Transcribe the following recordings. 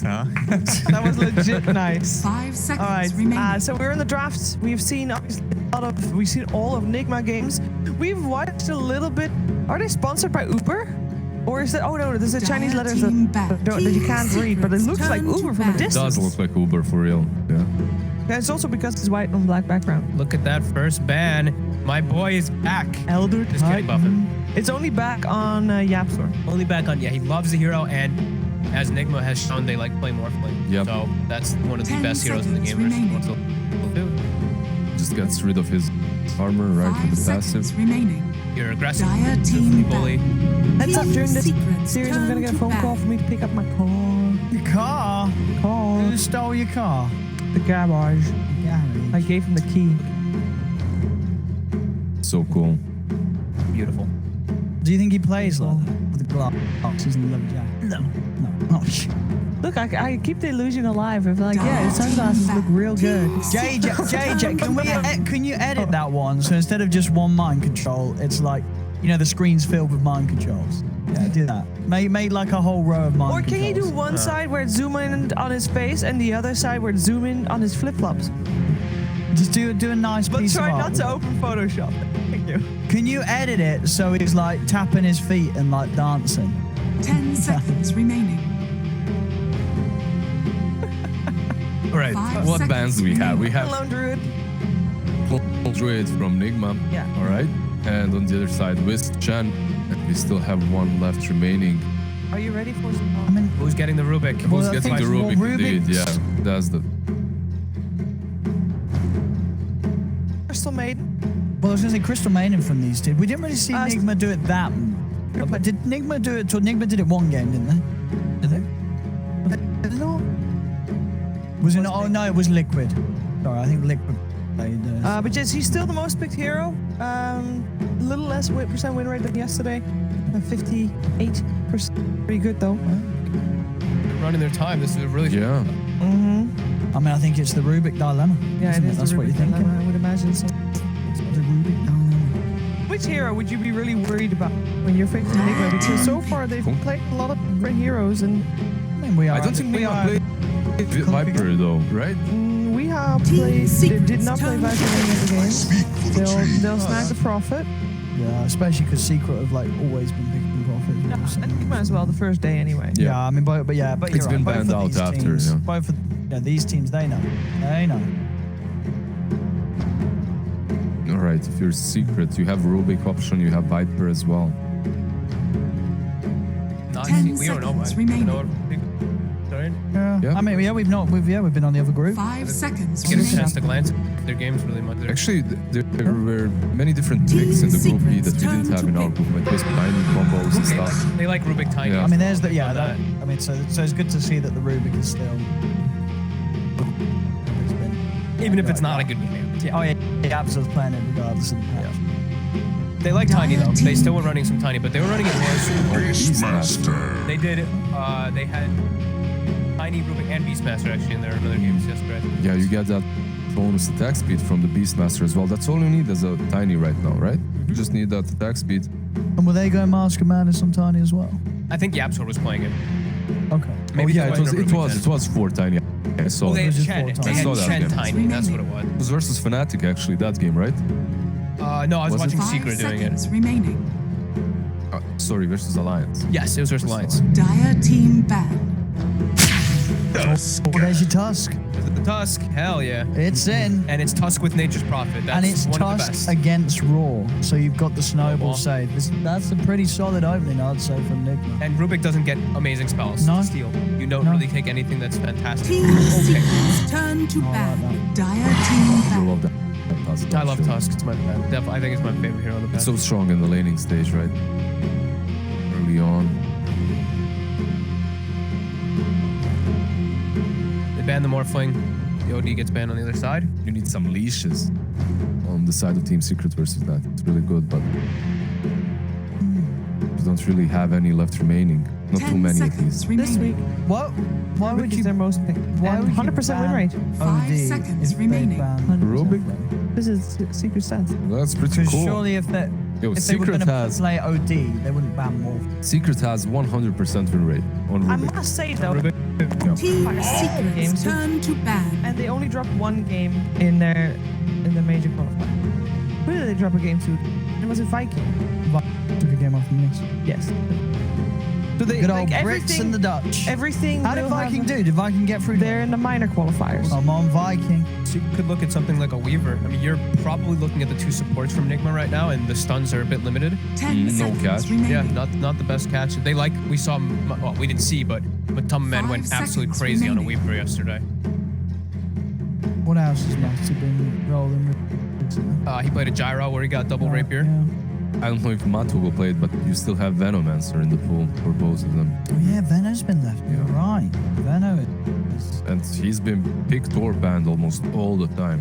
huh? That was legit nice. 5 seconds All right. remaining. So we're in the drafts. We've seen obviously we've seen all of Nigma games. We've watched a little bit. Are they sponsored by Uber? Or is that? Oh no, there's a Chinese letters that you can't read, but it looks like Uber from a It distance. does look like Uber for real. Yeah. Yeah, it's also because it's white on black background. Look at that first ban. My boy is back. Elder Just kidding, Buffin. It's only back on Yap Store. Only back on, yeah, he loves the hero, and as Nigma has shown, they like play Morphling. Yep. So that's one of the 10 best heroes in the game. seconds versus Morphling. Just gets rid of his armor right 5 with the passive. seconds remaining. You're aggressive. Dire you team bully. Heads up, during this Secrets series, I'm gonna get a phone call for me to pick up my car. Your car? Who stole your car? The garage. I gave him the key. So cool. Beautiful. Do you think he plays like that? With the glasses and the leather jacket? No. Oh, shit. Look, I keep the illusion alive. I'm like, yeah, his sunglasses look real good. JJ, can you edit that one? So instead of just one mind control, it's like, you know, the screen's filled with mind controls. Yeah, do that. Make like a whole row of mind Or controls. can you do one side where it's zoom in on his face and the other side where it's zoom in on his flip-flops? Just do a nice But piece try of not art. to open Photoshop. Thank you. Can you edit it so he's like tapping his feet and like dancing? 10 seconds remaining. All right. 5 What seconds bands do we have? We have Hello, Druid. Druid from Nigma. Yeah. All right. And on the other side, Wisp Chan. And we still have one left remaining. Are you ready for some? I mean, Who's getting the Rubik? Who's I getting think the Rubik? Rubik- Indeed, yeah. That's the. Crystal Maiden. well, I was gonna say Crystal Maiden from these two. We didn't really see Uh, Nigma do it that. But did Nigma do it? Nigma did it one game, didn't they? Did they? Did it not? Was it not? Oh no, it was Liquid. Sorry, I think Liquid played. But yes, he's still the most picked hero. A little less percent win rate than yesterday. 58%. Pretty good though. They're running their time. This is a really Yeah. Mm-hmm. I mean, I think it's the Rubik dilemma. Yeah, isn't it is. That's the what you're Rubik thinking. dilemma, I would imagine so. The Rubik dilemma. Which hero would you be really worried about when you're facing Nigma? Because so far they've played a lot of different heroes, and I mean, we are. I don't think we Nigma are. played Viper though, right? we have played. They did not play Viper in the game. They'll snag the profit. Yeah, especially because Secret have like always been picking profit. Yeah, and Nigma as well the first day anyway. Yeah, I mean, but you're It's right. been Both banned of out these after, teams, yeah. Both of these teams, they know. They know. All right. If you're Secret, you have Rubik option. You have Viper as well. not. 10 We don't know. seconds I remaining. know. Sorry. Yeah. Yeah. I mean, yeah, we've been on the other group. 5 seconds Get a remaining. chance to glance at their games really much. Actually, there were many different picks in the group B that we didn't have in our group, like this tiny combos and stuff. They like Rubik Tiny. Yeah. I mean, there's the Love that. I mean, so it's good to see that the Rubik is still. It's been, Even if it's not a good game. yeah, oh yeah, Absol's playing it regardless of the patch. They like Tiny though. They still were running some Tiny, but they were running it more. Beastmaster. They did. They had Tiny, Rubik, and Beastmaster actually in their other games yesterday. Yeah, you get that bonus attack speed from the Beastmaster as well. That's all you need as a Tiny right now, right? You just need that attack speed. And were they going Master Madness on Tiny as well? I think Yapsor was playing it. Okay. Maybe yeah, they it went over it was for Tiny. I saw Well, they that. had just Chen. four They times. had I saw that Chen game. Tiny. That's what it was. It was versus Fnatic actually, that game, right? No, I was Was it? watching 5 Secret doing it. seconds remaining. Sorry, versus Alliance. Yes, it was versus Alliance. Dire team ban. Oh, there's your Tusk. The Tusk, hell yeah. It's in. And it's Tusk with Nature's Prophet. That's And it's one of the Tusk best. against Raw. So you've got the snowball Snowball. save. That's a pretty solid opening, I'd say, from Nigma. And Rubik doesn't get amazing spells No. to steal. You don't No. really take anything that's fantastic. Team Secrets turn to I like ban. that. Dire team I ban. love that. Tusk, I love actually. Tusk. It's my I think it's my favorite hero on the It's patch. so strong in the laning stage, right? Early on. They ban the Morphling. The OD gets banned on the other side. You need some leashes on the side of Team Secret versus that. It's really good, but you don't really have any left remaining. Not too 10 many at seconds least. This remaining. week, What? Why would Rubik you? is their most picked. Why would you 100% win ban rate. 5 OD seconds if they remaining. ban Rubik? This is secret stats. That's pretty Because cool. surely if Yo, if they were Secret going to has play OD, they wouldn't ban Morph. Secret has 100% win rate on I Rubik. must say though, Team games. Secrets turn to ban. and they only dropped one game in the major qualifier. Who did they drop a game to? It was a Viking. Took a game off from this. Yes. So they Good like old Brits everything. and the Dutch. Everything. How did will Viking have- do? Did Viking get through? They're in the minor qualifiers. Come on, Viking. So you could look at something like a Weaver. I mean, you're probably looking at the 2 supports from Nigma right now, and the stuns are a bit limited. 10 No seconds catch. remaining. Yeah, not the best catch. They like we saw. Well, we didn't see, but Tumman 5 went absolutely seconds crazy on a remaining. Weaver yesterday. What else has Matty been rolling with? He played a gyro where he got double rapier. Yeah. I don't know if Matu will play it, but you still have Venomancer in the pool for both of them. Oh yeah, Veno's been left. Yeah. You're right. Veno is. And he's been picked or banned almost all the time.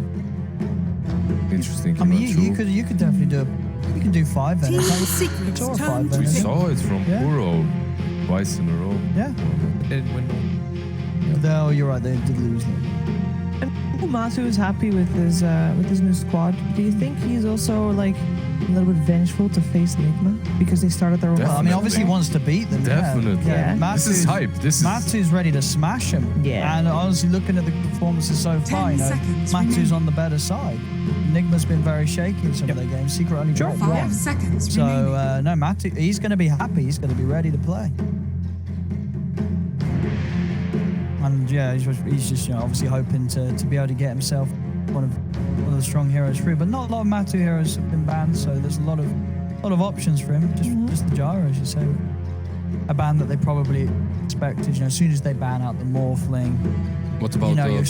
Interesting. I mean, he went through. you could definitely do. You can do 5 Team Venos. Secrets It's all turn five to We Venos. ban. saw it from Yeah. Kuro twice in a row. Yeah. It didn't win. Oh, you're right. They did lose them. Masu is happy with his new squad. Do you think he's also like a little bit vengeful to face Nigma because they started their own? Well, I mean, Definitely. obviously he wants to beat them. Definitely. Yeah. This is hype. This is Matu's ready to smash him. Yeah. And honestly, looking at the performances so far, 10 you know, seconds Matu's remaining. on the better side. Nigma's been very shaky in some of their games. Secret only dropped 5 one. seconds So, remaining. no, Matu, he's going to be happy. He's going to be ready to play. And yeah, he's just you know, obviously hoping to be able to get himself one of the strong heroes through. But not a lot of Matu heroes have been banned, so there's a lot of options for him. Just the gyro, as you say. A ban that they probably expected. You know, as soon as they ban out the Morphling, what about you know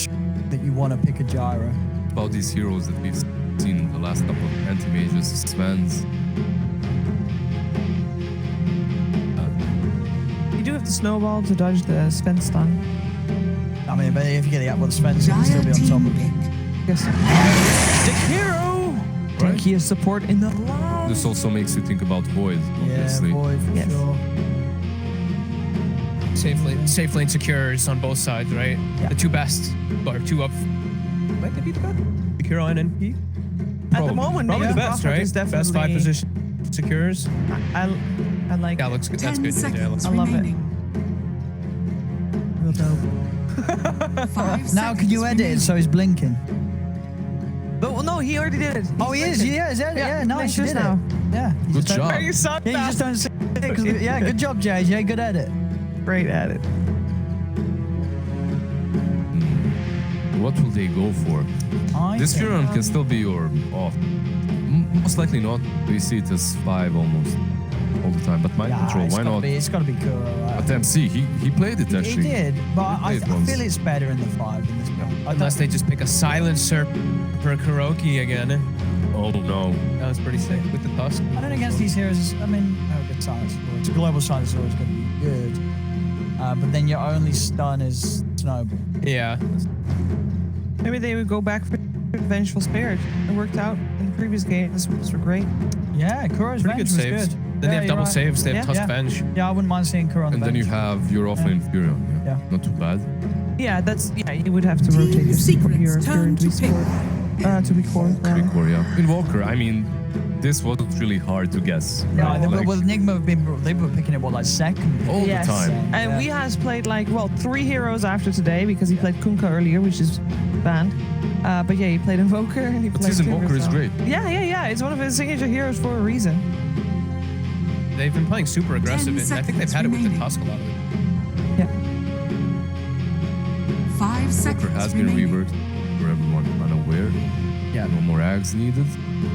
that you want to pick a gyro. about these heroes that we've seen in the last couple of anti-mages, Svens? You do have the snowball to dodge the Sven stun. I mean, but if you get the well, Spencer can still Dire be on top team of it. pick. Yes. Dick Hero. Right. Tanky is support in the line. This also makes you think about Void, Yeah, obviously. boy, for Yes. sure. Safe lane secures on both sides, right? Yeah. The 2 best, or 2 up. Might they be the best? Secure and NP? At the moment, Probably Nigma's the best, Prophet right? is definitely Best 5 position secures. I like Yeah, it. looks good. 10 That's good. Yeah, seconds I love it. remaining. Real dope. 5 Now, can you seconds edit it remaining. so he's blinking? But well, no, he already did it. Oh, he is. blinking. Yeah, Yeah, nice. You just did now. it. Yeah. you Good just don't- job. You saw Yeah, you that. just don't see it 'cause yeah, good job, JJ. Good edit. Great at it. What will they go for? This think- Furon can still be your off. Most likely not. We see it as 5 almost all the time. But mind Yeah, control, it's why gotta not? Be, it's got to be Kuro, right? But MC, he played it He actually. did, but I played once. feel it's better in the 5 than this one. Unless they just pick a silencer for karaoke again. Oh no. That was pretty sick with the tusk. I don't know against these heroes. I mean, no good silence. It's a global silence is always going to be good. But then your only stun is Snowball. Yeah. Maybe they would go back for Vengeful Spirit. It worked out in the previous game. This was great. Yeah, Kuro's Pretty Venge good was saves. good. Then they Yeah, have double you're right. saves. They have Yeah. Tusk Venge. Yeah, I wouldn't mind seeing Kuro on And the then you bench. have your offlane Furion. Yeah. Not too bad. Yeah, you would have to Team rotate your Secrets turn to be to pick. scored. To be scored. Quick yeah. Invoker, I mean, this wasn't really hard to guess. Yeah, right? they, Like, well, Nigma they were picking it like second. all Yes. the time. And Yeah. we has played 3 heroes after today because he played Kunkka earlier, which is banned. But yeah, he played Invoker and he But played his Invoker Timber, is so- great. Yeah. It's one of his signature heroes for a reason. They've been playing super aggressive, 10 and I think they've had it with the remaining. Tusk a lot of it. Yeah. 5 Invoker seconds has been remaining. reworked for everyone unaware. Yeah. No more ags needed.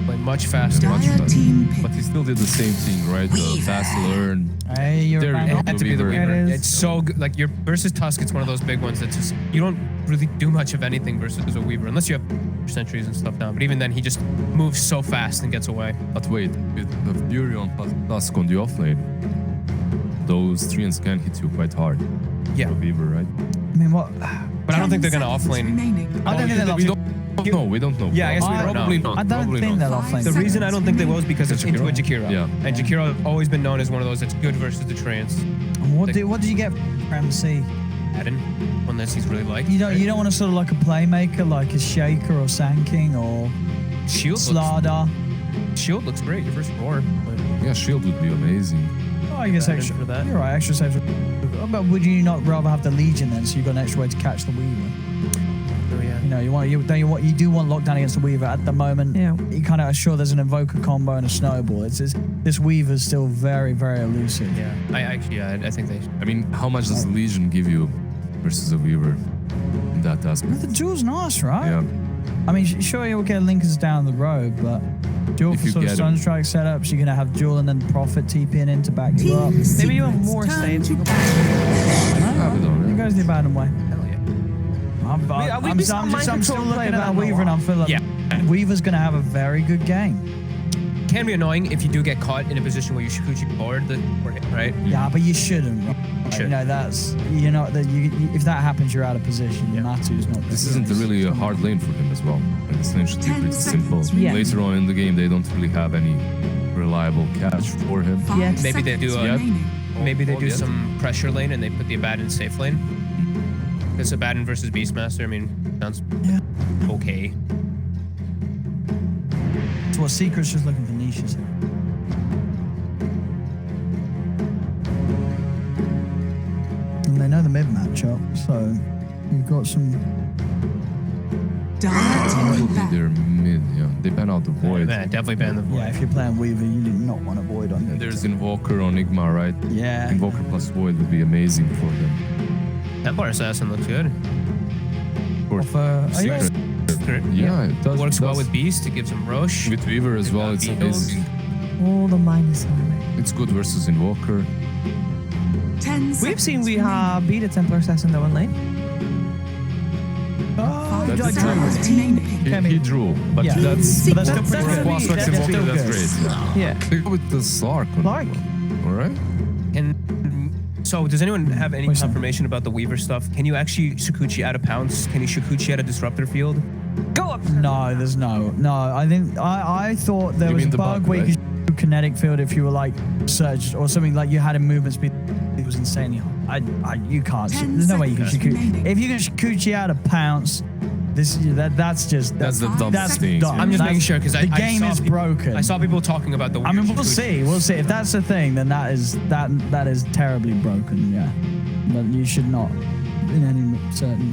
Play much faster. Much Dire better. team pick. But he still did the same thing, right? Fast learn. Hey, you're There a you bang go. on. Had to be the Weaver. Weaver. It is. It's so good. Like your versus Tusk, it's one of those big ones that just you don't really do much of anything versus a Weaver unless you have sentries and stuff down. But even then, he just moves so fast and gets away. But wait, with the Furion plus Tusk on the offlane, those treants can hit you quite hard. Yeah. For Beaver, right? I mean, what? But I don't 10 think they're gonna seconds offlane. remaining. I don't think they'll We offlane. don't know. We don't know. Yeah, I guess we don't Probably know. not. I don't Probably think not. they'll offlane. The Seconds reason I don't think they will is because it's into a remaining. Jakiro. Yeah. And Jakiro have always been known as one of those that's good versus the trans. What did you get from MC? Addin, unless he's really like. You don't want to sort of like a playmaker like a Shaker or Sanking or Shield looks, Slarda. Shield looks great. Your first roar. But Yeah, shield would be amazing. Oh, I guess Add in extra. for that. You're right, extra saves. But would you not rather have the Legion then, so you've got an extra way to catch the Weaver? Oh yeah. You know, you do want lockdown against the Weaver at the moment. Yeah. You kind of are sure there's an Invoker combo and a Snowball. This Weaver's still very, very elusive. Yeah. I think they. I mean, how much does Legion give you versus a Weaver in that aspect? The duel's nice, right? Yeah. I mean, sure, you'll get Linkers down the road, but duel If for you sort of get 'em. Sunstrike setups, you're going to have duel and then Prophet TPing in to back you up. Team Maybe you want secrets more turn saves. to battle. Have it It already. goes the abandoned way. Hell yeah. I'm we still saw mind looking control play at that that a Weaver and lot. I'm feeling Yeah. Weaver's going to have a very good game. Can be annoying if you do get caught in a position where you Shikuchi forward the right? Yeah, but you shouldn't. Right? Should. You know, you're not that if that happens, you're out of position. Yeah. Matu's not. This isn't really a hard lane for him as well. And this lane should be 10 pretty simple. seconds Yeah. Later on in the game, they don't really have any reliable catch for him. 5 Yeah. Maybe they do seconds a- remaining. Maybe they do Yeah. some pressure lane and they put the Abaddon safe lane. Because Abaddon versus Beastmaster, I mean, sounds Yeah. okay. So what Secret's just looking for niches here. And they know the mid matchup, so you've got some. Dire team Probably back. their mid, yeah. They ban out the Void. Yeah, definitely ban the void. Yeah, if you're playing Weaver, you do not want to Void on And it. there's Invoker on Nigma, right? Yeah. Invoker plus Void would be amazing for them. Templar Assassin looks good. For yeah. Secret. Yeah, it does. Works it well does. with Beast. It gives him Rush. With Weaver as well, it's Beatles. amazing. All the minus on It's good versus Invoker. 10 We've seen we seconds beat a Templar Assassin though in lane. Oh, That's I the drew seconds it. remaining. He drew, but Yeah. that's But that's still That's pretty gonna good. be- Boss Rex that's Invoker, still that's good. great. Yeah. They go with the Slark. Slark. Alright. So, does anyone have any Wait, so- confirmation about the Weaver stuff? Can you actually Shikuchi out of pounce? Can you Shikuchi out of disruptor field? Go up. No, there's no. I think I thought there You was mean a the bug bug, where right? you could do kinetic field if you were like surged or something like you had a movement speed. It was insanely hard. You can't. 10 There's no way you can seconds Shikuchi. remaining. If you can Shikuchi out of pounce, that's just That's the dumbest that's thing. dumb. I'm just That's- making sure because the game I saw is people- broken. I saw people talking about the. I mean, weird we'll Shikuchi. see. We'll see. If that's the thing, then that is terribly broken. Yeah, but you should not, in any certain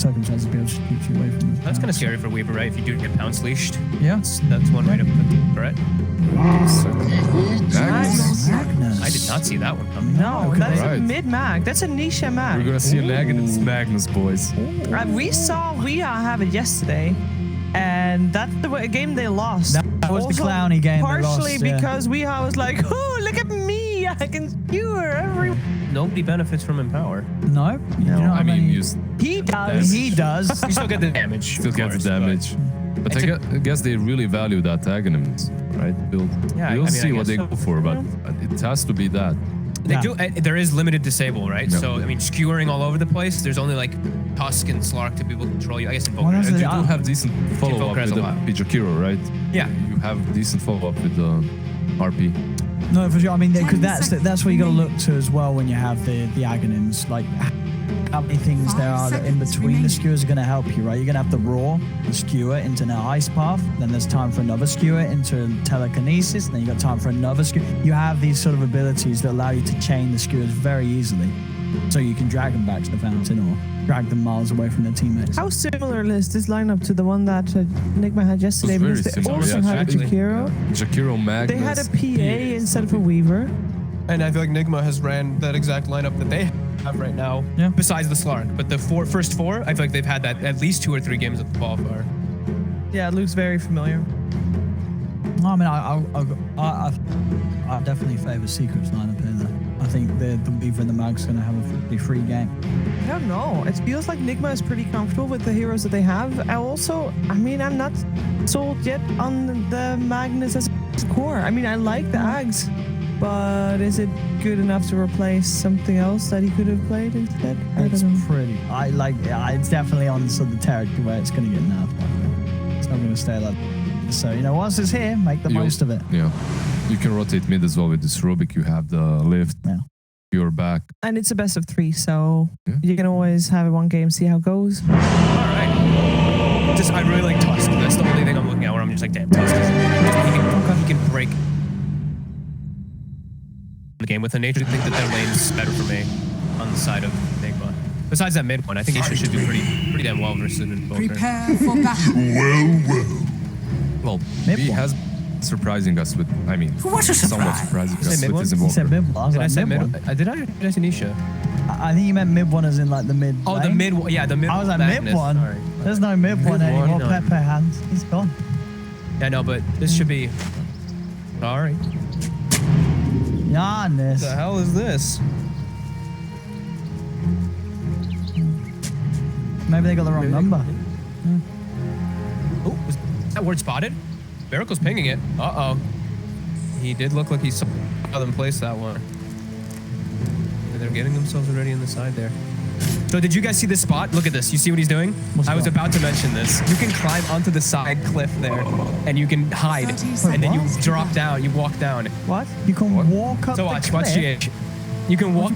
circumstances, be able to keep you away from the That's kind of pounce. scary for Weaver, right? If you do get pounce leashed, Yeah. that's one way to put it, correct? Magnus. Magnus. I did not see that one coming. No, Okay. that's a Right. mid mag. That's a niche We're mag. gonna see an Magnus, boys. We saw we have it yesterday, and that's the game they lost. That was the Also, clowny game they partially lost, yeah. because we was like, oh, look at me, I can skewer everyone. Nobody benefits from Empower. No, you do not I have mean, any- you He does. he does. You still get the damage. still of get the course, damage. But It's I guess they really value that agonist, right? Build. Yeah, We'll I mean, see I what guess they so. go for, but it has to be that. They Yeah. do. There is limited disable, right? Yeah. So I mean, skewering all over the place. There's only like Tusk and Slark to be able to control you. I guess Invoker. Well, that's And the- you do have decent follow-up Invoker has with a the lot. Pijakiro, right? Yeah. You have decent follow-up with the RP. No, for sure. I mean, 10 because that's seconds where you got to remaining. look to as well when you have the agonyms. Like how many things 5 there are that in seconds between the remaining. skewers are going to help you, right? You're going to have the raw, the skewer into an ice path. Then there's time for another skewer into telekinesis. And then you got time for another skewer. You have these sort of abilities that allow you to chain the skewers very easily, so you can drag them back to the fountain or drag them miles away from their teammates. How similar is this lineup to the one that Nigma had yesterday? It's very Because they similar, also yeah, had a actually. Jakiro. Jakiro, Magnus. They had a PA instead of a Weaver. And I feel like Nigma has ran that exact lineup that they have right now. Yeah. Besides the Slark, but the first four, I feel like they've had that at least 2 or 3 games at the qualifier. Yeah, it looks very familiar. No, I mean, I definitely favour Secret's lineup here. Though. I think the Weaver and the Mag's going to have a pretty free game. I don't know. It feels like Nigma is pretty comfortable with the heroes that they have. I mean, I'm not sold yet on the Magnus as a core. I mean, I like the Ags, but is it good enough to replace something else that he could have played instead? I It's don't know. pretty. It's definitely on sort of the territory where it's going to get nerfed. It's not going to stay like that. So, once it's here, make the You- most of it. Yeah. You can rotate mid as well with this Rubik. You have the lift. Yeah. You're back. And it's a best of 3, so Yeah. you can always have it one game, see how it goes. All right. I really like Tusk. That's the only thing I'm looking at where I'm just like, damn, Tusk is. can break the game with a nature. I think that their lane's better for me on the side of Nigma. Besides that mid one, I think Isha should do pretty damn well versus Invoker. Prepare for battle. Well, Mid he one. has surprising us with, I mean, What a somewhat surprise. surprising Say us mid with his one? He said Invoker. mid one. I was Did I like, say mid mid? one. Did I say Nisha? I think you meant mid one as in like the mid. Oh, the lane. mid one. Yeah, the mid I was like Magnus. mid one. Sorry. There's no mid one one, anymore. no. Pepe hands. He's gone. Yeah, no, but this should be. All right. Giannis. The hell is this? Maybe they got the wrong number. Oh, was that word spotted? Miracle's pinging it. Uh-oh. He did look like he saw them place that one. They're getting themselves already on the side there. So did you guys see this spot? Look at this. You see what he's doing? What's I was that? about to mention this. You can climb onto the side cliff there, and you can hide, 30 and then you seconds. drop down. You walk down. What? You can What? walk up So the watch cliff. GH. You can walk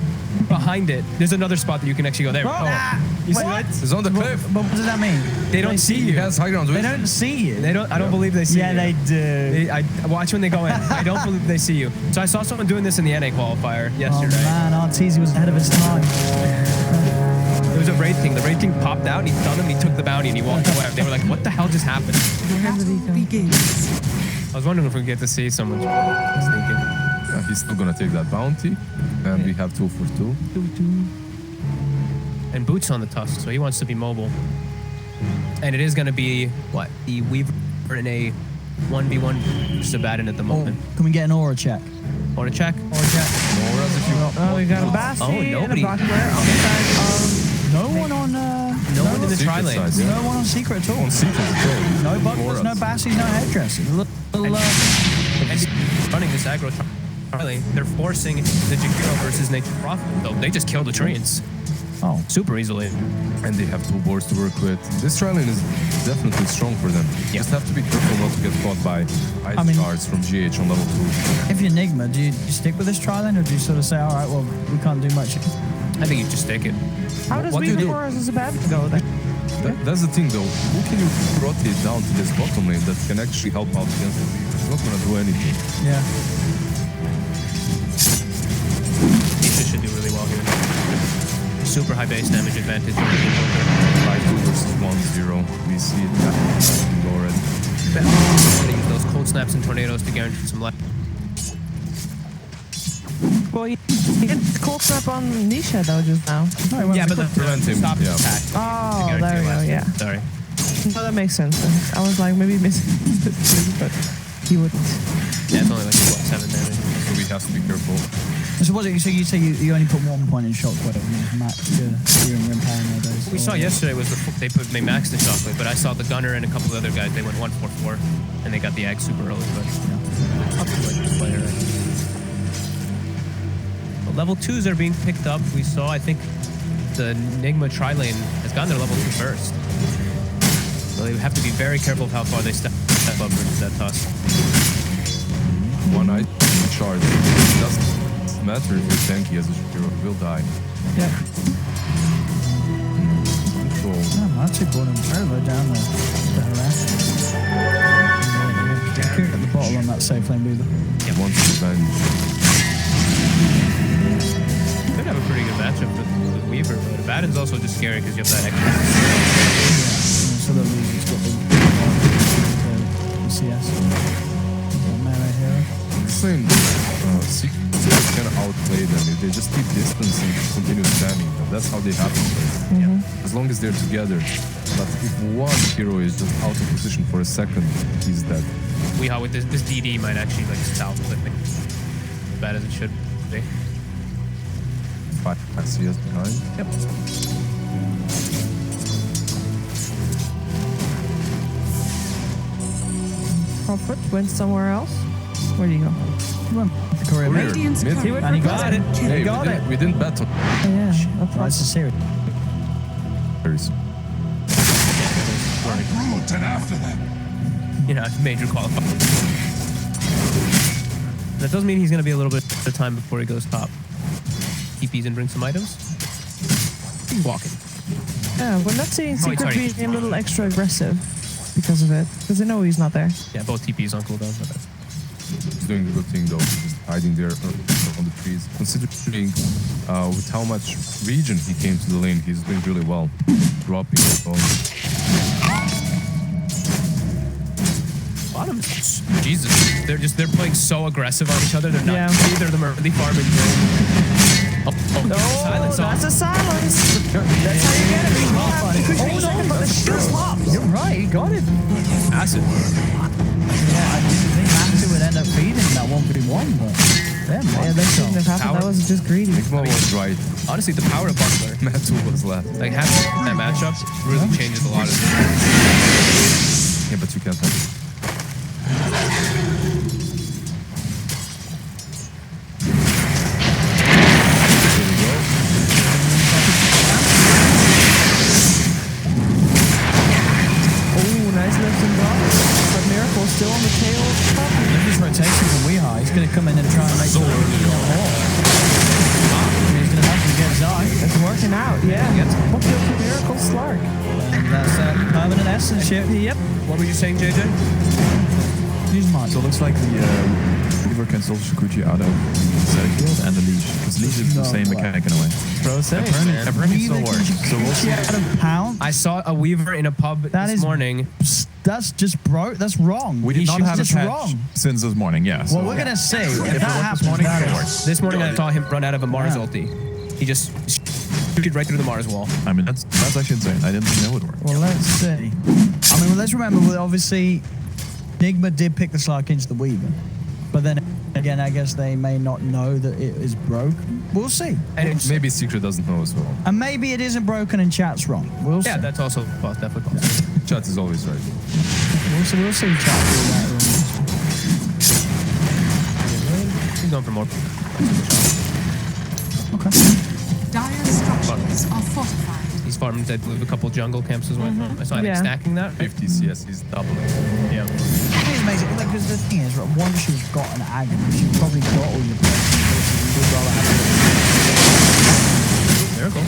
behind it. There's another spot that you can actually go there. Ah, You see what? that? He's on the cliff. But what does that mean? They don't see He you. has high ground They vision. don't see you. They don't. I don't believe they see Yeah, you. they do. I watch when they go in. I don't believe they see you. So I saw someone doing this in the NA qualifier Oh yesterday. man, Arteezy was ahead of his time. It was a raid king. The raid king popped out and he stunned him. And he took the bounty and he walked away. They were like, "What the hell just happened?" Battle begins. I was wondering if we get to see someone sneaking. Yeah, he's still gonna take that bounty, and we have 2 for 2. And Boots on the tusk, so he wants to be mobile. And it is going to be what the Weaver in a 1v1 Sabaton at the Oh, moment. can we get an aura check? Want to check? Aura check. Auras if you Oh, we got a Basti nobody. and a Buckler on the side of... No one on. No one in the secret tri lane. side, yeah. No one on secret at all. On secret at all. No bucklers, no Auras. bassies, no headdresses. Little, And running this aggro tri lane, they're forcing the Jakiro versus Nature Prophet. Though they just kill the treants oh, super easily. And they have 2 boards to work with. This tri lane is definitely strong for them. You just have to be careful not to get caught by ice shards from GH on level 2. if you're Nigma, do you stick with this tri-lane or do you sort of say, all right, well, we can't do much? I think you just take it. How does What do you Weaver do? Forest as a bad go then? That's the thing though. Who can you rotate down to this bottom lane that can actually help out against the Weaver? It's not gonna do anything. Yeah. Nisha should do really well here. Super high base damage advantage. 5-2 versus 1-0. We see it happening already. Gonna use those cold snaps and tornadoes to guarantee some life. Well, he did cold snap on Nisha though just now. No, he went Yeah, to but the prevent him, stop yeah. attack. Oh, to guarantee there we go, life. yeah. Sorry. No, that makes sense. I was like, maybe missing this, but he wouldn't. Yeah, it's only like what, 7 damage. So we have to be careful. So what? So you say you only put 1 point in shockwave and max to steering rim power nowadays? What we saw yesterday was they maxed the shockwave, but I saw the gunner and a couple of other guys. They went 1-4-4, and they got the egg super early. But up to like this player. But level 2s are being picked up. We saw, I think, the Nigma tri lane has gotten their level 2 first. So they have to be very careful of how far they step up versus that tusk. One ice shard. It doesn't matter if you're tanky as a hero, will die. Yeah. Control. Oh, actually brought him very low down there. The harass. At the bottle on that safe lane Weaver. Wants revenge. Could have a pretty good matchup with Weaver, but Abaddon's also just scary because you have that extra. So that he's got the CS. Melee hero. This lane, secrets can outplay them if they just keep distance and continue spamming them. That's how they happen. As long as they're together. But if one hero is just out of position for a second, he's dead. Weehaw with this DD might actually like salvage it. As bad as it should be. 5 CS behind. Yep. Prophet went somewhere else. Where do you go? Korea mid. Radiant's Mid. current And he got it. kill. Hey, He got it. we didn't bet on Oh, yeah. That's Right, this is serious. Paris. You know, major qualifier. That does mean he's going to be a little bit of time before he goes top. TPs and bring some items. He's walking. Yeah, we're not seeing Oh, wait, Secret sorry. being a little extra aggressive because of it. Because they know he's not there. Yeah, both TPs on cooldown. doing a good thing though, just hiding there on the trees. Considering with how much region he came to the lane, he's doing really well. Dropping his own. Bottom, Jesus, they're playing so aggressive on each other. They're not. Yeah. Neither of them are really farming. Oh, silence that's off. a silence. That's how you get it. You're right, he got it. Acid. Yeah, I didn't think Matu would end up feeding that 1v1, but damn, Yeah, that shouldn't have happened. That was just greedy. Nigma was right. Honestly, the power of Buckler, Matu was left. like having that matchup, really changes a lot of things. Yeah, but you can't have it. Nice lift and drop. But Miracle still on the tail. His rotation from Weehigh, he's going to come in and try and make So early. He's going to have to get his eye. It's working out, yeah. What feels for Miracle Slark? And that's permanent essence ship. Yep. What were you saying, JJ? Use mine. So it looks like the Weaver can still Shukuchi out of static field and the leash. Because leash is the same mechanic in a way. Apparently it still works. So we'll see. I saw a Weaver in a pub this morning. That's just broke. That's wrong. We did not have a just patch wrong. since this morning, yeah. Well, we're gonna see. If that happens, morning, that it is- works. This morning I saw him run out of a Mars Yeah. ulti. He just shooted right through the Mars wall. I mean, that's actually insane. I didn't think that would work. Well, let's see. I mean, let's remember, obviously, Nigma did pick the Slark into the Weaver. But then again, I guess they may not know that it is broke. We'll see. And it's, Maybe Secret doesn't know as well. And maybe it isn't broken and chat's wrong. We'll yeah, see. that's also definitely possible. Chat is always right. We'll see chat do that. He's going for more. Okay. Dire structures are fortified. He's farming, I believe, a couple jungle camps as well. I saw him Yeah. stacking that. 50 CS, he's doubling. Yeah. It is amazing. Like, because the thing is, right, once you've got an agony, you've probably got all your personalities. You'd rather have Miracle.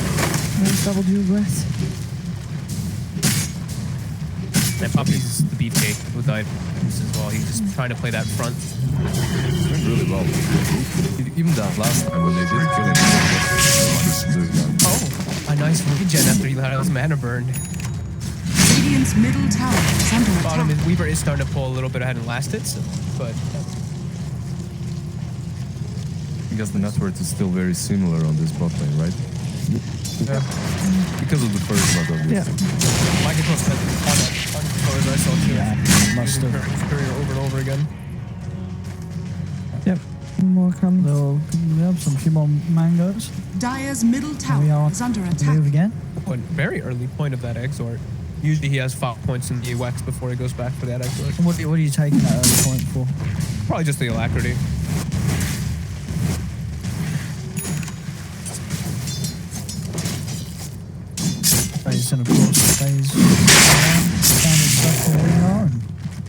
Nice double dual breath. And Puppy's the beefcake with items as well. He's just trying to play that front. He's doing really well. Even that last time when they did kill him. Oh, a nice regen after he had his mana burned. Radiant's middle tower is under Bottom attack. is Weaver is starting to pull a little bit ahead in last hits, but I guess the network is still very similar on this bot lane, right? Yeah. Because of the first blood, obviously. Yeah. my control spent on as I saw too. Yeah, must have. Courier over and over again. Yep. More coming. Some few more mangoes. Dire's middle We tower are is under move attack. again. But very early point of that exort. Usually he has 5 points in the UX before he goes back for that exort. What are you taking that early point for? Probably just the alacrity. Phase, and of course, phase standard stuff for we are.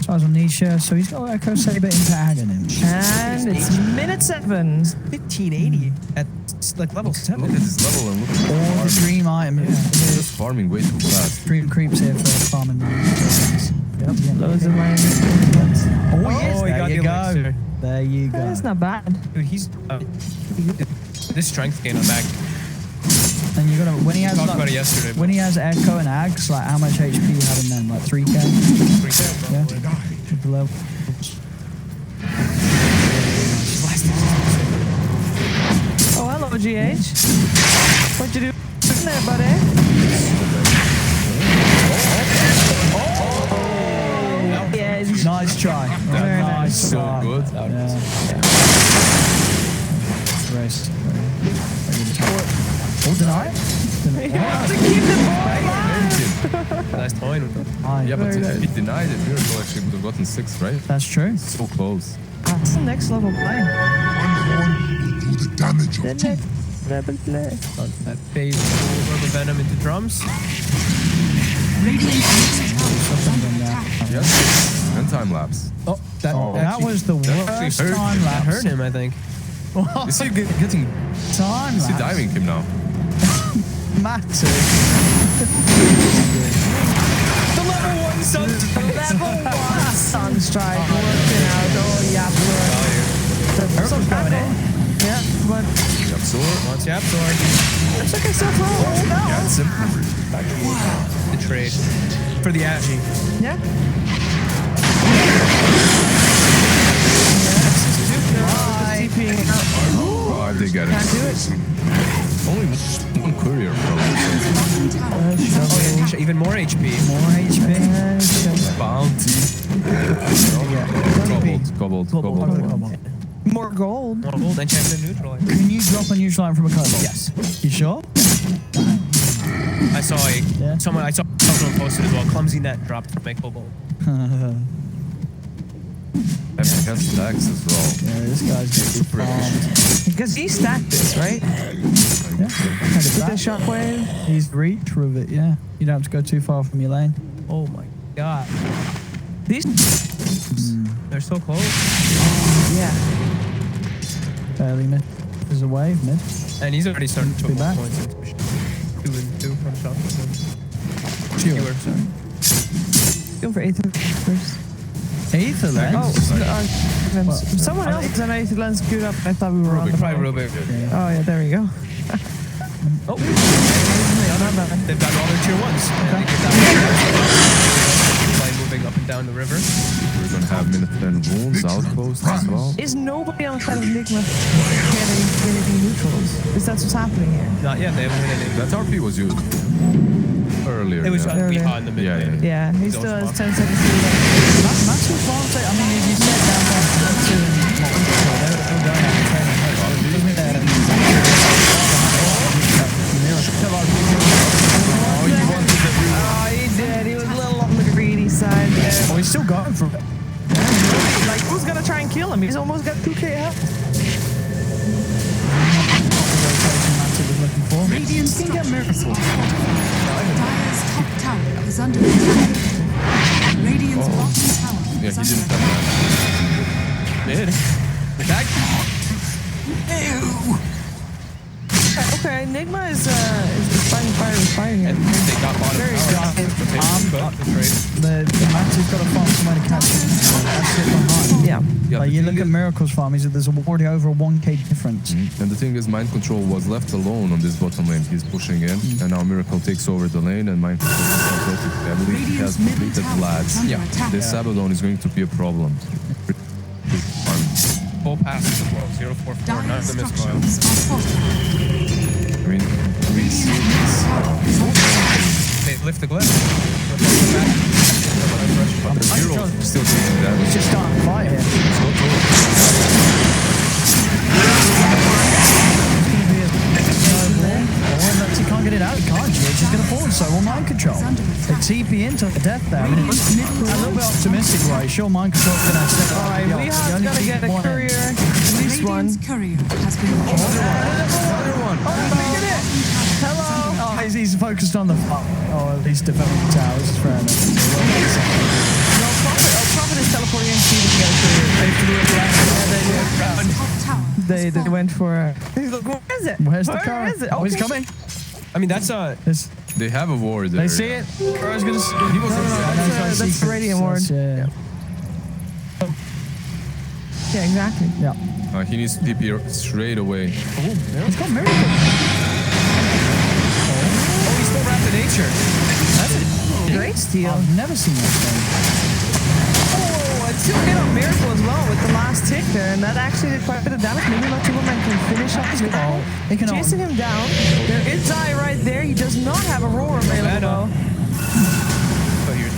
So I was on Nisha, so he's got Echo Saber into Aghanim. And it's minute 7. 1580 at like level 7. Look at this level and look at All the dream item. He's just farming way too fast. Dream creeps here for farming. Yep. Loads of mine. Oh, yes, he there got you the go. elixir. There you go. That's not bad. Dude, he's this strength gain on back. And you're gonna when he has Talked like, about it yesterday. when he has Echo and Ags, like how much HP you have in them? Like 3k? Yeah. With the level. Oh, hello, GH. What'd you do there, buddy? Yeah, Nice try. Very nice nice. So try. good. Yeah. Rest. Very good attack. Oh, deny it? have to keep the ball alive. Nice point with him. Aye. Yeah, but Very if nice. he denied it, Miracle actually would have gotten 6, right? That's true. So close. That's the next level play. Do the damage of The next level play. That phase of venom into drums. Radiant's middle tower is under attack. Yes. And time lapse. Oh, that, That was the actually worst hurt time him. that lapse. hurt him, I think. Is he getting? Time Is he lapse. diving him now? Massive. The level 1 sun. Level 1 Sunstrike working out. Oh, yeah, sword. It's okay, so far. Gets him. The trade for the Agi. Yeah. Oh, they get Can't it. do it. Only one courier probably. Even more HP. More HP. Bounty. Cobbled. More gold. More gold and chance to neutralize. Can you drop a neutral item from a cobalt? Yes. You sure? I saw someone posted as well. Clumsy net dropped to make cobalt. And he has stacks as well. Yeah, this guy's Super efficient. Because he stacked this, right? Yeah. With the shockwave. He's reach with it, yeah. You don't have to go too far from your lane. Oh my god. These. They're so close. Yeah. Fairly mid. There's a wave mid. And he's already starting to Be put back. more points into it. 2 and 2 from shot. Fewer. Sorry. Going for Aether first. Aether lens? Oh, someone else is an Aether lens queued up. I thought we were on the Probably phone. Rubik. Oh, yeah, there we go. Oh, they've got all their tier 1s. And they get that by moving up and down the river. We're gonna have Minutemen wounds, outposts as well. Is nobody on the side of Nigma getting any neutrals? Is that what's happening here? Not yet, they haven't hit anything. That RP was used earlier. It was yeah. behind the mid Yeah, lane. Yeah, he Those still has spots. 10 seconds to do that. Matsu farms, I mean, if you set down Matsu and they're going out and training. Oh, he did. He was a little on the greedy side there. Oh, he's still going for it. Like, who's gonna try and kill him? He's almost got 2k health. Matsu was looking for. Radiant structures are fortified. Dire's top tower is under attack. Radiant's bottom tower Yeah, is he under didn't attack. have Mid. Attack. Okay, Nigma is fighting fire with fire here. And they got bottom Very tower. good. But the trade. The Matsu's got to farm somewhere to catch him. That's it behind. Yeah. Yeah, Like the you thing look at is- Miracle's farm, there's already over a 1k difference. And the thing is, Mind Control was left alone on this bottom lane. He's pushing in, and now Miracle takes over the lane, and Mind Control is completed. I believe he has Radiant's middle completed tower is Vlad's. under Yeah. attack. This Abaddon is going to be a problem. Full passes as well. 0-4-4. None Dire's of them is structures are fortified. I mean, we see this. They lift the glyph. Lift the back. But the hero is still taking It's damage. just starting to fight here. He can't get it out, can't you? It's just going to fall, so will Mind Control. The TP into the death there. I mean, it's a little bit optimistic, right? Sure, Mind Control's going to step up. Alright, we have got to get a courier. At least one. Radiant's courier has been Another one. Hello! Oh, he's focused on the... Oh, at least defending the tower. This is fair enough. No, Prophet is teleporting in to get a courier. top tower. They went for... He's like, where is it? Where's the Where car? is it? Oh, he's Okay. coming. I mean, that's They have a ward there. They see it. Crow's going to... He was that's the Radiant ward. Yeah. Yeah, exactly. Yeah. He needs to TP straight away. He's got Miracle. Oh, he's still wrapped in nature. That's it. Great steal. I've never seen this thing. Oh, it's still hit on Miracle as well with the last tick there, and that actually did quite a bit of damage. Maybe not Superman can finish off his Miracle. He can Chasing him down. There is Zai right there. He does not have a roar available. But here's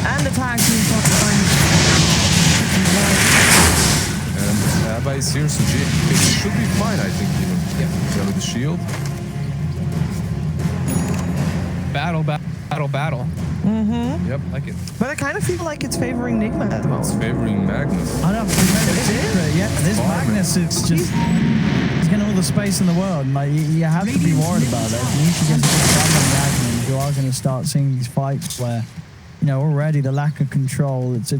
And the tag team fine. And Abba is here, so it should be fine, I think, even. Yeah. With the shield. Battle. Yep. Like it. But I kind of feel like it's favoring Nigma at the It's moment. favoring Magnus. I don't know. Yeah, this Magnus is just... He's getting all the space in the world. And like, you have to be worried about that. If you need to get to you are going to start seeing these fights where, you know, already the lack of control, it's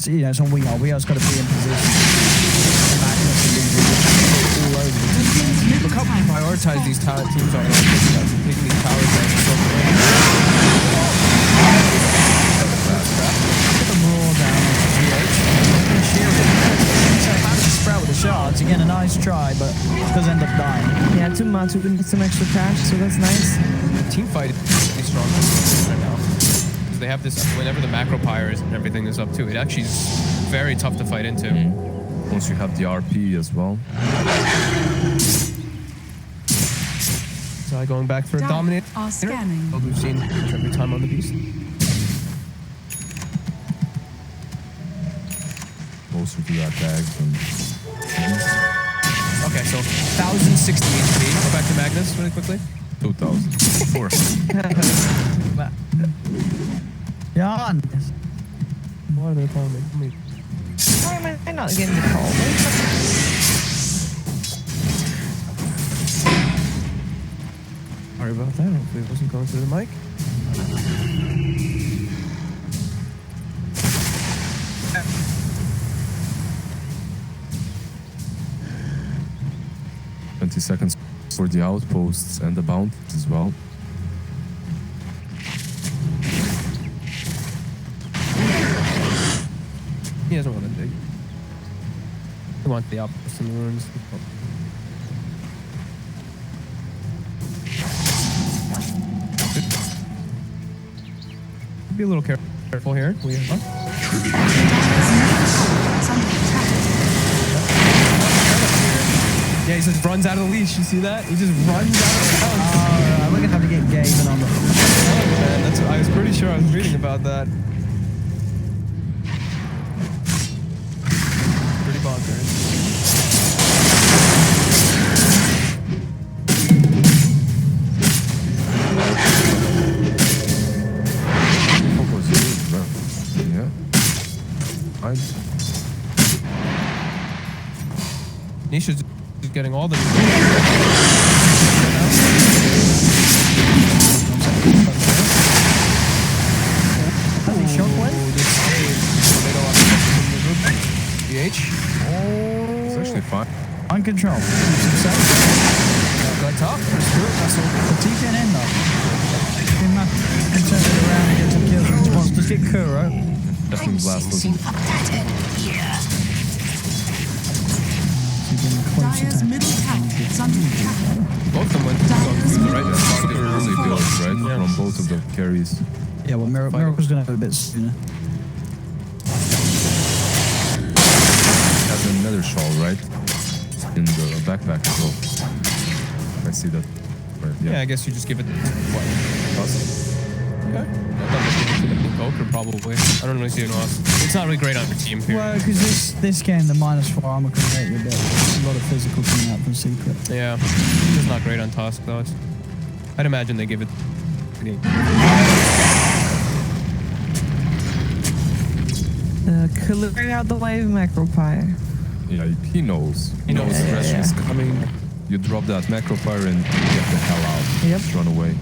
you know, it's on Weoh. Weoh's got to be in position. Magnus is all over the place. Look how prioritized these tower teams are. Taking these towers down so Put the raw down on GH. Shielded. to Matu and get some extra cash, so that's nice. Team fight is pretty strong right now. 'Cause they have this, whenever the macro pyres and everything is up too, it actually is very tough to fight into. Once you have the RP as well. So going back for a dominate. Are scanning. What we've seen every time on the beast. Closer to that bag than Okay, so 1,060 HP. Go back to Magnus really quickly. 2,000. 400. Jan. What are they calling me? Why am I not getting the call? Sorry about that. Hopefully it wasn't going through the mic. 20 seconds for the outposts and the bounties as well. He doesn't want to dig. He wants the outposts and the ruins. Be a little careful here. We have Yeah, he just runs out of the leash. You see that? He just runs out of the house. We're gonna have to get Gaben on the. Oh, man, that's, I was pretty sure I was reading about that. Pretty bonkers. Nisha's just getting all the. DH. It's actually fine. On control. Success. Got top. Spirit vessel. The TPN in though. Been mad. Can turn it around and get some kills in response. Let's get Kuro. Definitely blast us. Dire's middle tower is under attack. Both of them went to the right. Super early builds, right? Yeah. From both of the carries. Yeah, well, Miracle's gonna have a bit sooner. Has another shawl, right? In the backpack as well. I see that. Right, Yeah, I guess you just give it what? Us? Okay. Goker probably. I don't really see it else. It's not really great on your team here. Well, because this game, the -4 armor can hurt you a bit. There's a lot of physical coming out from Secret. Yeah, it's just not great on Tusk though. I'd imagine they give it. Clearing out the wave macropie. Yeah, he knows. He knows the the pressure pressure is coming. You drop that macro fire and get the hell out. Yep. Just run away.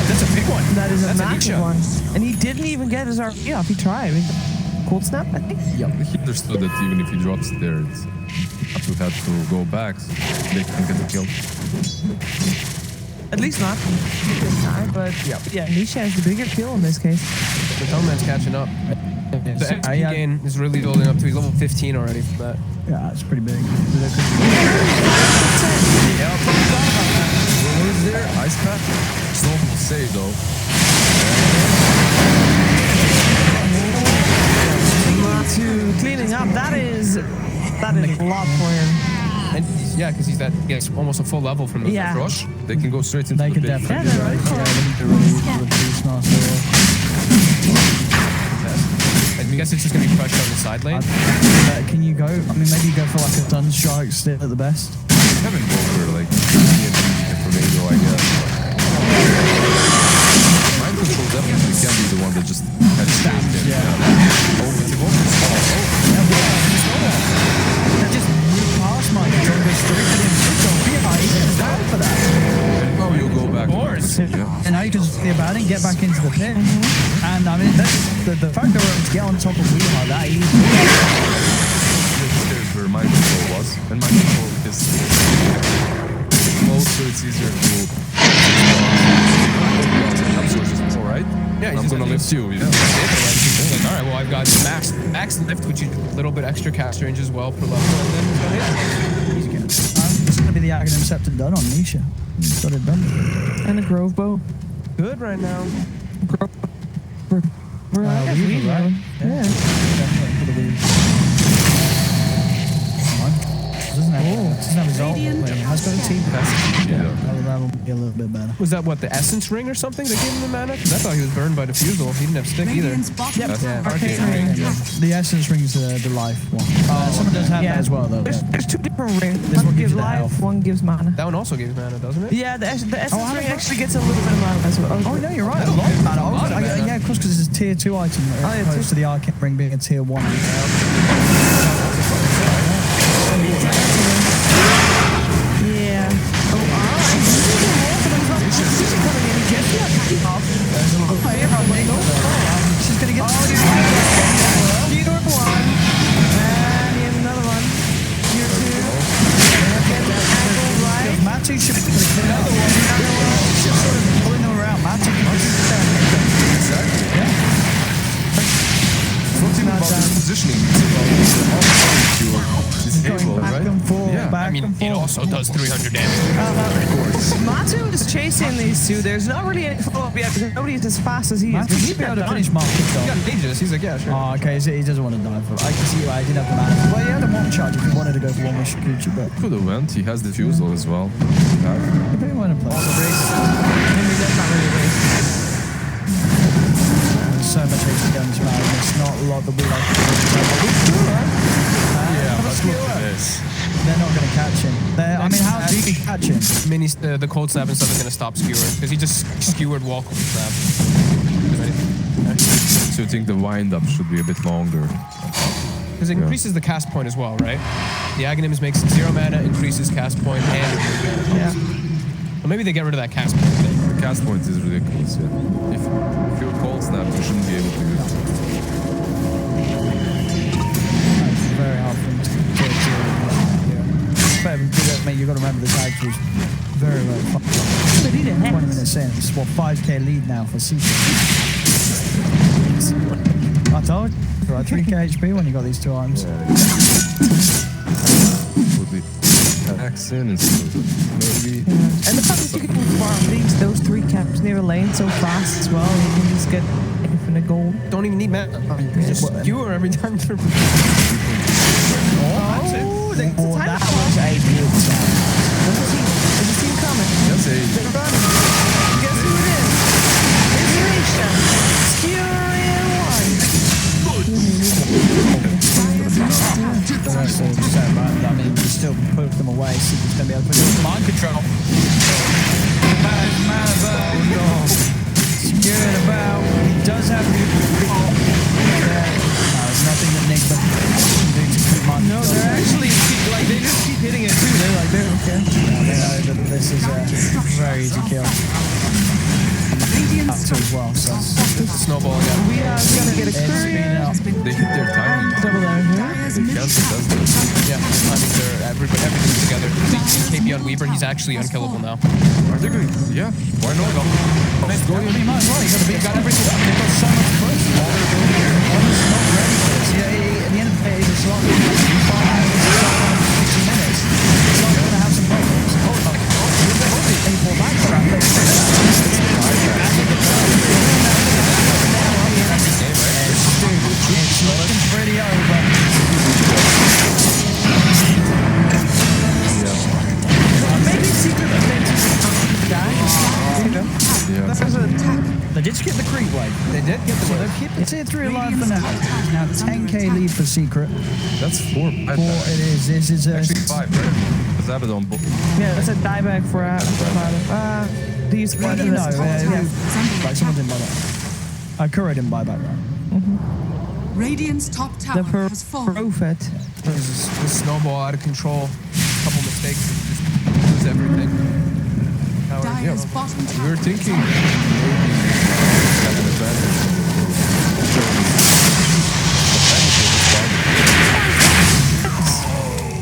That's a big one. That is a That's massive Nisha. one. And he didn't even get his RP off. He tried. Cold snap, I think. Yeah, he understood that even if he drops there, it's have to have to go back so they can get the kill. At least not. But yeah, Nisha has the bigger kill in this case. The Hellman's catching up. The XP gain is really building up to. He's level 15 already from that. Yeah, it's pretty big. Yeah, What is there? Ice pack? Snowball save though. To cleaning up, that is a lot for him. And yeah, because he gets almost a full level from the Yeah. Rush, they can go straight into They the could big definitely. Yeah, they're ready for it. I guess it's just gonna be crushed on the side lane. Can you go? I mean, maybe you go for like a Sunstrike still at the best. Having Walker, like, tornado, I guess. Mind control definitely can be the one that just headstabs in. Yeah. Oh, but the Walker's That just moved past my control, go straight to him. He's down for that. Oh, you'll go back. Of course. Yeah. And now you can just see about it and get back into the pit. And I mean, that's the fact that we're able to get on top of Weehaw that easy. There's where mind control was. And mind control is close, so it's easier to. Absorb is more, right? Yeah, I'm gonna lift you. Yeah. He's like, all right, well, I've got max lift, which is a little bit extra cast range as well per level, and then he's gonna hit. He's good. It's going to be the Aghanim Scepter done on Nisha. He's got it done. And a Grove Bow. Good right now. We're Weaver, right? Yeah. Definitely for the Weaver. Come on. Doesn't have his ult, but he has got a team. That will be a little bit better. Was that what, the Essence Ring or something that gave him the mana? Because I thought he was burned by Diffusal. He didn't have Stick either. Radiant's bottom That's tower Arcane is under Ring. attack. The Essence Ring's the life one. Someone does have that as well, though. There's two different rings. This one One gives gives you the life, health. one gives mana. That one also gives mana, doesn't it? Yeah, the Essence I Ring don't actually gets a little bit of mana as well. Oh, no, you're right. A lot of mana. Yeah, of course, because it's a tier 2 item as opposed to the Arcane Ring being a tier 1. Yeah. Oh, alright. She's going to get... Here one. And here's another one. Here two. Angle right. Matu should be another one. She's just sort of pulling them around. Matu can just Exactly. Yeah. It's not even about his positioning. It's about disable, back right? and forth, Yeah. back I mean, and it forth. also does 300 damage. Matu is chasing these two. There's not really any follow-up yet because nobody's as fast as he is. Matu should be able to finish Mark He though. got Aegis. He's like, yeah, sure. Oh, okay, so he doesn't want to die for it. I can see why he didn't have the mana. Well, he had a one charge if he wanted to go for one with Shikuchi, but Could have went. He has Diffusal as well. he didn't want to play. Maybe that's not really a race. There's so much HP done this round, and it's not a lot that we like to do. Yeah, but look at this. They're not going to catch him. I mean, how do you catch him? The cold snap and stuff is going to stop Skewer because he just skewered wall cold snap. So you think the wind-up should be a bit longer? Because it increases the cast point as well, right? The Aghanims makes 0 mana, increases cast point, and removes mana. Yeah. Well, maybe they get rid of that cast point thing. The cast point is ridiculous, yeah. If you're cold snap, you shouldn't be able to use it. It's very hard for him to get to. Mate, you've got to remember this act was very, very fast. They need a 20 hex. minutes in. It's what, 5k lead now for Secret. I told you, right? 3k HP when you got these two items. Would be accent and maybe. And the fact that you can farm those 3 camps near a lane so fast as well, you can just get infinite gold. Don't even need mana. You just skewer every time they're... Oh, the time That was a good sound. There's a team coming. Yes, They're running. Guess who it is? It's Risha. Skewer one. That's all so right. I mean, you still put them away. Secret's going to be able to put them mind control. Scared about. He does have the. There's nothing that Nigma can do to keep mind No, control. they're actually they just keep hitting it too. They're like, they don't care. They know that this is a very easy kill. Up to as well, so Snowball again. We are gonna get a it's been courier. up. They hit their timing. Double down here. Dire's They middle cancel tower does this. Yeah, I mean, everything's together. The KP on Weaver, he's actually unkillable now. Are they going? Yeah. Why not? Let's go. You might as well. You got everything. They've got so much push. One's not ready for this. Yeah, at the end of the day, it's a slot. 5 minutes, 60 minutes. It's not going to have some problems. And you pull back for that. It's looking pretty over. Maybe Secret Adventures die. Yeah. They did skip the creep wave. They did get So the they've kept the tier 3 alive for now. Now 10k lead for Secret. That's 4. It is. This is Actually 5, right? Because Abaddon. Yeah, that's a dieback for these No, ones. like someone didn't buy that. Kura didn't buy back, right? Radiant's top tower The has fallen. Prophet. the snowball out of control. Couple mistakes, just lose everything. Dire's bottom tower. We were thinking maybe have an advantage.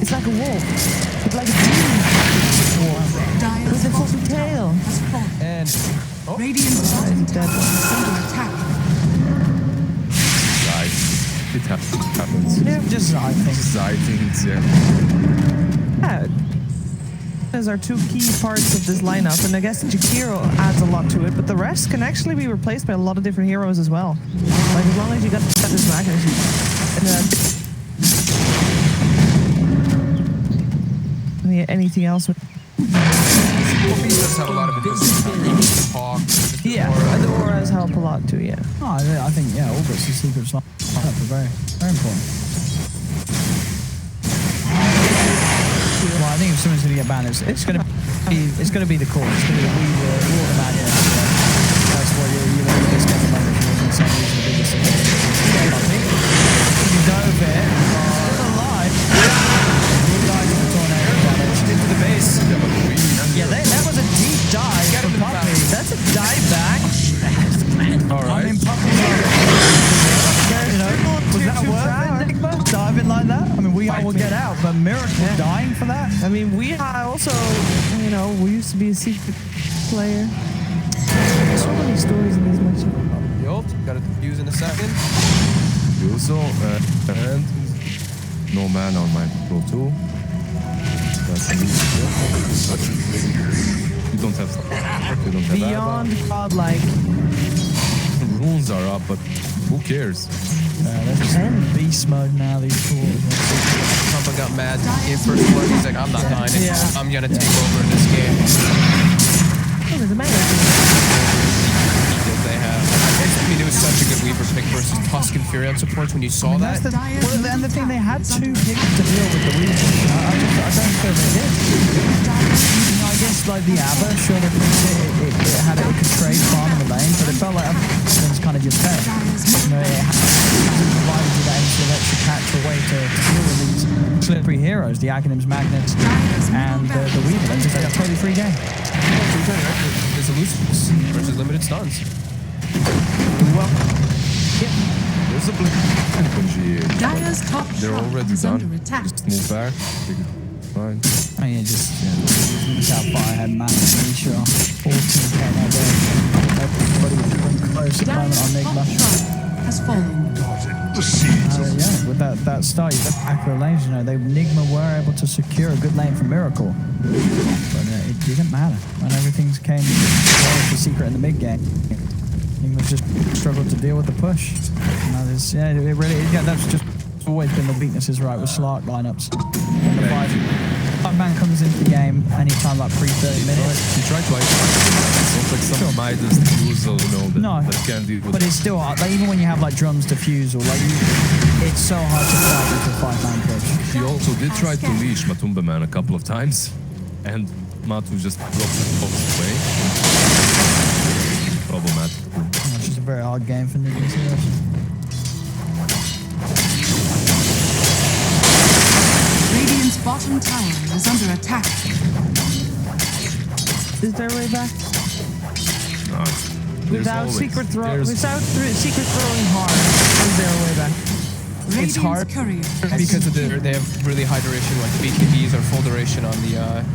It's like a wolf. It's like a demon. Dire's With a bottom fucking tail. has fallen. And Radiant's bottom Dead tower one. is under attack. It happens. Yeah, Just I think. I think it's, yeah. Yeah. Those are two key parts of this lineup, and I guess Jakiro adds a lot to it, but the rest can actually be replaced by a lot of different heroes as well. Like, as long as you got this magnet. And anything else with... He does have a lot of invisibility. Hawk. Yeah, and the auras help a lot too, yeah. Oh, I think, yeah, all bits of secrets are very, very important. Well, I think if someone's going to get banned, it's going to be the core. It's going to be the Water Magnet. That's what you're just getting the moment for some reason the biggest support. You dove it. Still alive. Good guys in the tornado damage into the base. Yeah, that was a deep dive from Puppy. That's a dive back. All right. I mean, Puppy, you know, was that worth it, Nigma? Diving like that? I mean, we all will get out, but Miracle dying for that? I mean, we also, you know, we used to be a secret player. So many stories in these matches. The ult, got to defuse in a second. Also, and no man on my Pro 2. That's you don't have you don't have Beyond godlike. runes are up, but who cares? They're just in beast mode now, these tools. Papa got mad in first blood. He's like, I'm not dying. Yeah. I'm gonna take over in this game. Oh, there's a magnet. They have. I mean, it was such a good Weaver pick versus Tusk and Fury on supports when you saw that. And the thing, they had two picks to deal with the Weaver. I don't feel they did. You know, I guess like the Abba, sure they it could trade farm in the lane, but it felt like everything's kind of just fair. You know, it hasn't provided you that sort of extra catch or way to deal with these slippery heroes, the Aghanims, Magnets, and the Weaver. It's just like a totally free game. There's elusives versus limited stuns. Well, there's a blink. Dire's top They're tower already is done. under attack. Just move back. Take it. Fine. I mean, look how far ahead Matt and Nisha are. 14k now there. Everybody getting close at the moment on Dire's top Nigma. shrine has fallen. The seeds of Yeah, with that start, you look back at the lanes, you know, Nigma were able to secure a good lane for Miracle. But it didn't matter. And everything came well for Secret in the mid game. Nigma's just struggled to deal with the push. You know, that's just always been the weaknesses, right, with Slark lineups. Man comes into the game anytime like pre-30 minutes. He tried twice. It's not like some Midas diffusal, you know, that can deal with but it's still hard. Like, even when you have like drums diffusal, like it's so hard to fight with a 5-man push. He also did try to leash Matumba Man a couple of times, and Matu just dropped it off his way. Problematic. It's just a very hard game for Nigma's heroes. Radiant's bottom tower is under attack. Is there a way back? No, Without secret throwing hard, is there a way back? Radiant's hard courier because of they have really high duration, like BKBs are full duration on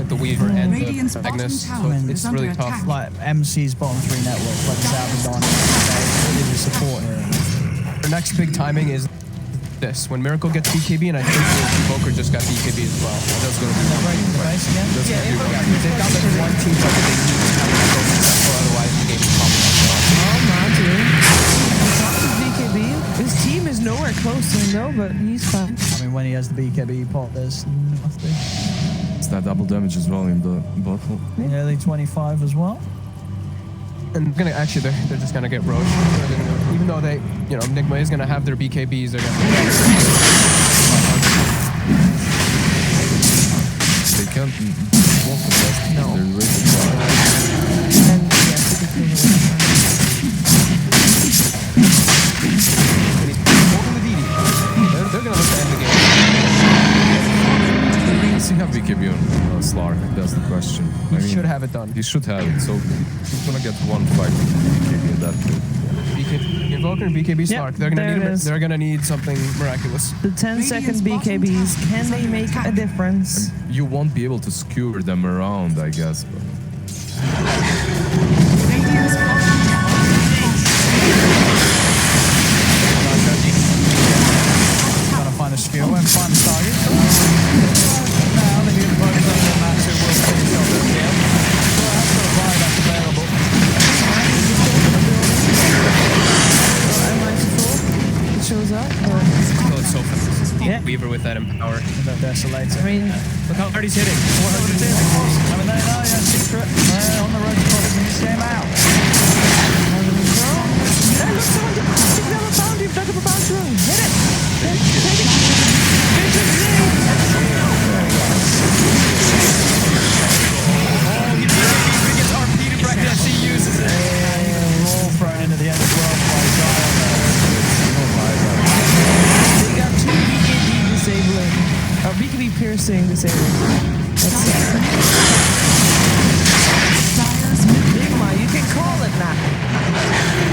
the Weaver and Radiant's the bottom Magnus. tower So is it's under really attack. tough. Like MC's bottom 3 networks, like Savage on it, is support here. The next big timing is this. When Miracle gets BKB, and I think Evoker just got BKB as well. That's going to be Right in the base again? they've got like one team that they need to have Evoker successful, otherwise the game is compromised. Oh, man, dude. BKB. His team is nowhere close to him, though, but he's fine. I mean, when he has the BKB pot, there's nothing. It's that double damage as well in the bottle. Nearly 25 as well. And they're just gonna get roached. Even though they, you know, Nigma is gonna have their BKBs, they're gonna. They can't walk the best. No. They're way too far. And yes, They're gonna look to end the game. Does he have BKB on Slark? That's the question. He should have it done. He should have it. So he's gonna get one fight with BKB in that field. BKB, Invoker and BKB Slark. They're gonna there need. it is. They're gonna need something miraculous. the 10-second Radiant's bottom BKBs, tower can is they under make attack. a difference? You won't be able to skewer them around, I guess. But Radiant's bottom tower Yeah. Weaver with that Empower. That Desolator. I mean, Look how hard he's hitting. 400 I mean, they know, yeah, secret. On the road to closing this game out. yeah, look, someone did a bounty, dug up a bounty room. Hit it. Take it. Vision He gets RP'd right as he uses it. All thrown into the end as well by Zion. They got 2 BKB disabling, or BKB piercing disabling. That's Nigma, you can call it that.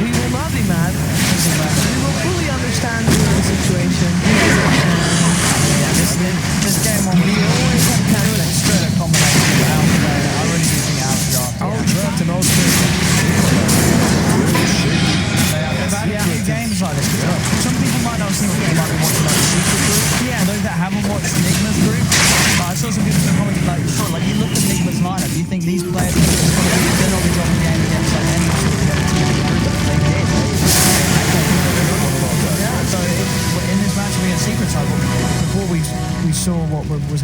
We will not be mad. We will fully understand your situation. This game on we always have kind of straight a combination of out there. I really do think out and also They've had a few games like this. Some people might not think they might be watching like the secret group. Yeah, those that haven't watched Nigma's group. But I saw some people commenting like, sure, like you look at Nigma's lineup, you think these players they're not be dropping the game against like any sort of they did. Yeah, so in this match against Secret Side, before we saw what was